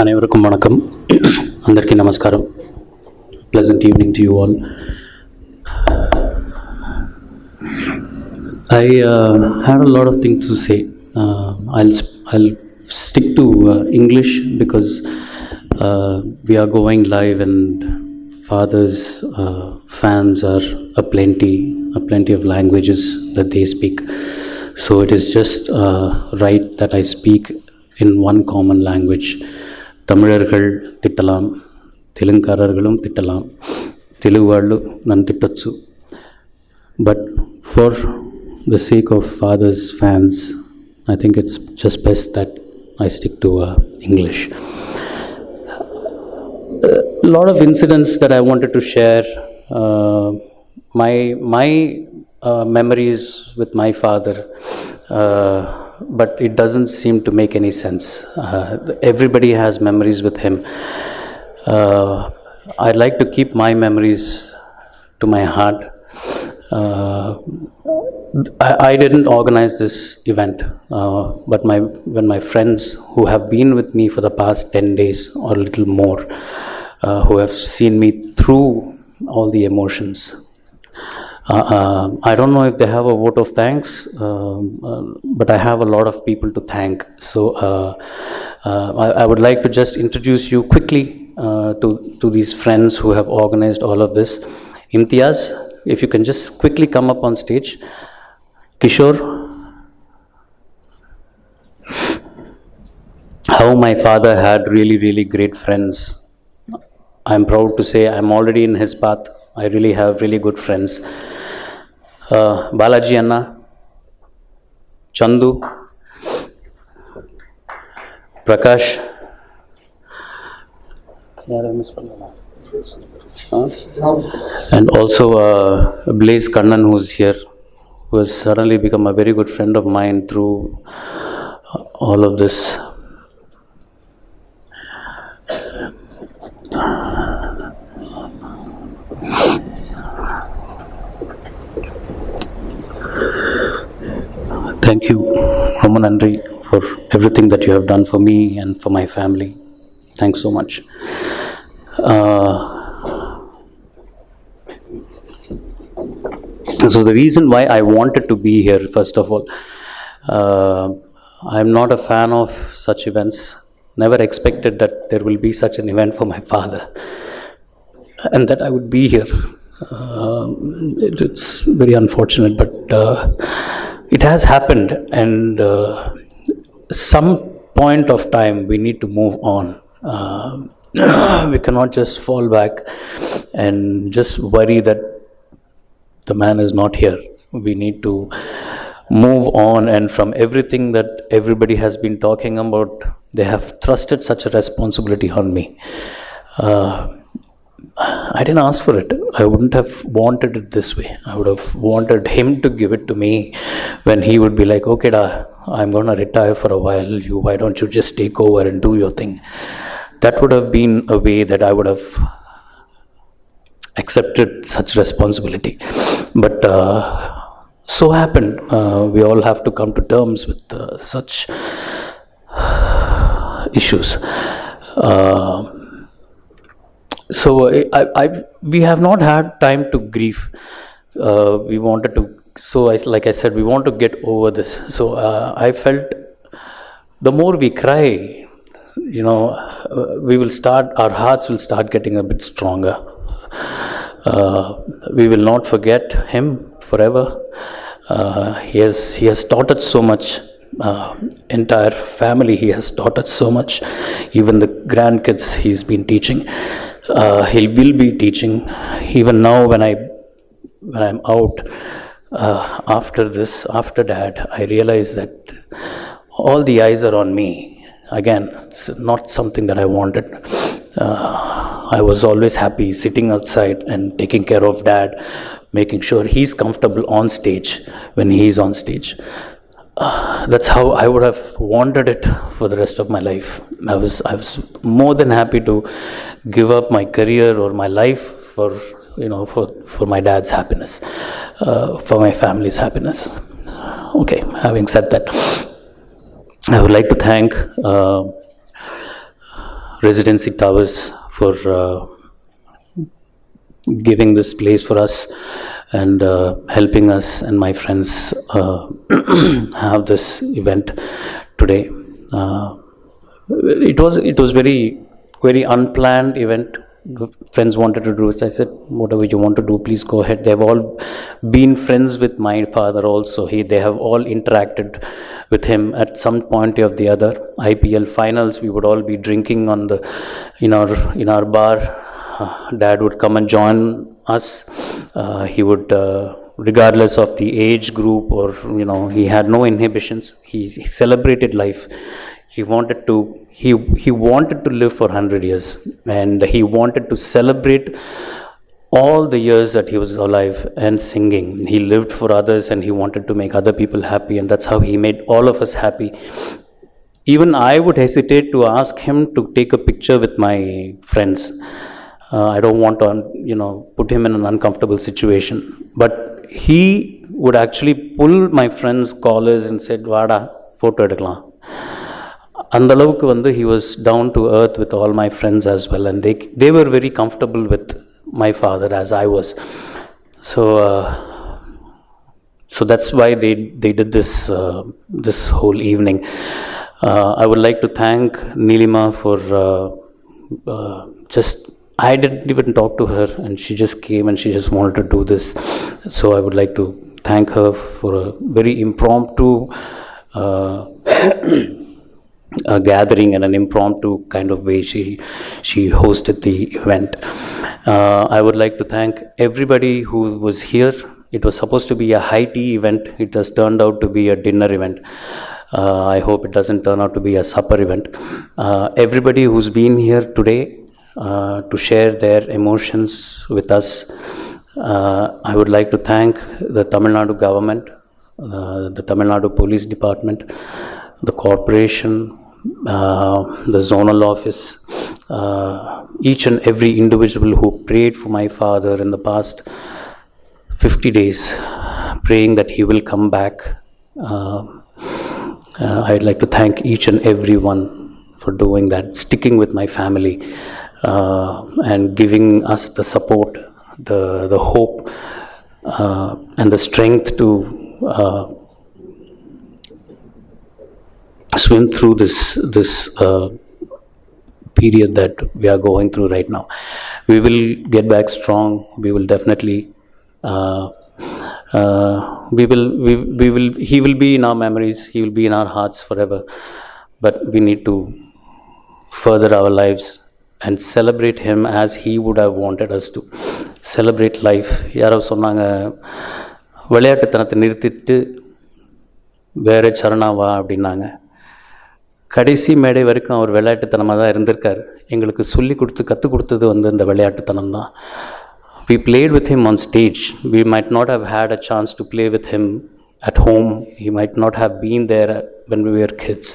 Anevarakum vanakkam. Andarki namaskaram. Pleasant evening to you all. I had a lot of things to say. I'll stick to English because we are going live and Father's fans are a plenty of languages that they speak. So it is just right that I speak in one common language. தமிழர்கள் திட்டலாம், தெலுங்காரர்களும் திட்டலாம், தெலுங்கு వాళ్ళు నన్ను తిట్టొచ్చు. But for the sake of Father's fans, I think it's just best that I stick to English. A lot of incidents that I wanted to share. My memories with my father, but it doesn't seem to make any sense. Everybody has memories with him. I'd like to keep my memories to my heart. I didn't organize this event, but when my friends who have been with me for the past 10 days or a little more, who have seen me through all the emotions, I don't know if they have a vote of thanks, but I have a lot of people to thank. So I would like to just introduce you quickly to these friends who have organized all of this. Imtiaz, if you can just quickly come up on stage. Kishore, how my father had really great friends. I'm proud to say I'm already in his path. I really have really good friends. Balaji Anna, Chandu, Prakash, and also Blaze Kannan, who's here, who has suddenly become a very good friend of mine through all of this. Thank you, Roman Andri, for everything that you have done for me and for my family. Thanks so much. So the reason why I wanted to be here, first of all, I'm not a fan of such events. Never expected that there will be such an event for my father and that I would be here. It's very unfortunate, but it has happened, and some point of time we need to move on. We cannot just fall back and just worry that the man is not here. We need to move on, and from everything that everybody has been talking about, they have thrusted such a responsibility on me. I didn't ask for it. I wouldn't have wanted it this way. I would have wanted him to give it to me when he would be like, okay, I'm going to retire for a while. Why don't you just take over and do your thing? That would have been a way that I would have accepted such responsibility. But so happened. We all have to come to terms with such issues. So we have not had time to grieve. We wanted to. So like I said, we want to get over this. So I felt the more we cry, our hearts will start getting a bit stronger. We will not forget him forever. He has taught us so much. Entire family, he has taught us so much. Even the grandkids, he's been teaching. He will be teaching. Even now, when I'm out after Dad, I realize that all the eyes are on me. Again, it's not something that I wanted. I was always happy sitting outside and taking care of Dad, making sure he's comfortable on stage when he's on stage. That's how I would have wanted it for the rest of my life. I was more than happy to give up my career or my life for my dad's happiness, for my family's happiness. Okay, having said that, I would like to thank Residency Towers for giving this place for us and helping us and my friends have this event today. It was very unplanned event. The friends wanted to do it. I said, whatever you want to do, please go ahead. They have all been friends with my father also. They have all interacted with him at some point or the other. IPL finals, we would all be drinking in our bar. Dad would come and join us. He would, regardless of the age group or he had no inhibitions. He celebrated life. He wanted to live for 100 years, and he wanted to celebrate all the years that he was alive and singing. He lived for others, and he wanted to make other people happy, and that's how he made all of us happy. Even I would hesitate to ask him to take a picture with my friends. I don't want to, put him in an uncomfortable situation. But he would actually pull my friends' collars and said, "Vada, photo edukkalam." அந்த அளவுக்கு he was down to earth with all my friends as well, and they were very comfortable with my father as I was. So that's why they did this whole evening. I would like to thank Neelima for I didn't even talk to her, and she just came and she just wanted to do this. So I would like to thank her for a very impromptu gathering and an impromptu kind of way she hosted the event. I would like to thank everybody who was here. It was supposed to be a high tea event. It has turned out to be a dinner event. I hope it doesn't turn out to be a supper event. Everybody who's been here today to share their emotions with us. I would like to thank the Tamil Nadu government, the Tamil Nadu Police Department, the corporation, the zonal office, each and every individual who prayed for my father in the past 50 days, praying that he will come back. I'd like to thank each and every one for doing that, sticking with my family, and giving us the support, the hope, and the strength to swim through this period that we are going through right now. We will get back strong. We will definitely he will be in our memories. He will be in our hearts forever. But we need to further our lives and celebrate him as he would have wanted us to celebrate life. யாரோ சொன்னாங்க, விளையாட்டுத்தனத்தை நிறுத்திட்டு வேற சரணாவா அப்படின்னாங்க. கடைசி மேடை வரைக்கும் அவர் விளையாட்டுத்தனமாக தான் இருந்திருக்கார். எங்களுக்கு கற்றுக் கொடுத்தது இந்த விளையாட்டுத்தனம் தான். We played with him on stage. We might not have had a chance to play with him at home. He might not have been there when we were kids.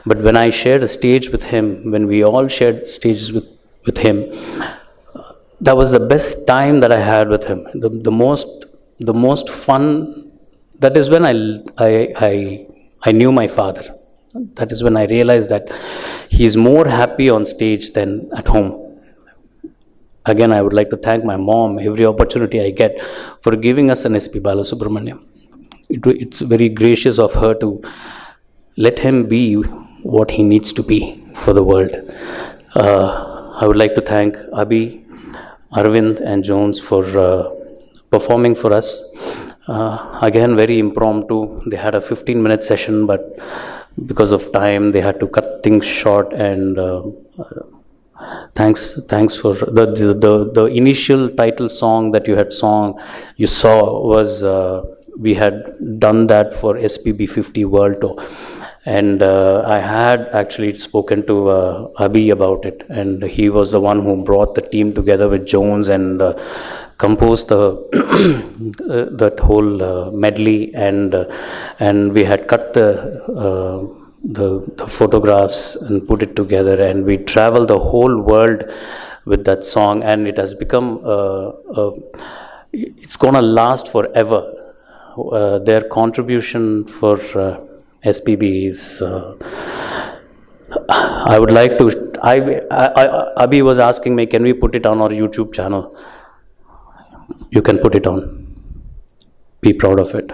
But when I shared a stage with him, when we all shared stages with him, that was the best time that I had with him. The most fun. That is when I knew my father. That is when I realized that he is more happy on stage than at home. Again, I would like to thank my mom every opportunity I get for giving us an S.P. Balasubramaniam. It's very gracious of her to let him be what he needs to be for the world. I would like to thank Abhi, Arvind and Jones for performing for us. Again, very impromptu. They had a 15-minute session, but because of time, they had to cut things short. And thanks for the initial title song that you saw was we had done that for SPB 50 World Tour, and I had actually spoken to Abhi about it, and he was the one who brought the team together with Jones and composed that whole medley, and we had cut the photographs and put it together, and we traveled the whole world with that song, and it has become it's gonna last forever. Their contribution for SPB is I would like to But Abhi was asking me, can we put it on our YouTube channel? You can put it on. Be proud of it.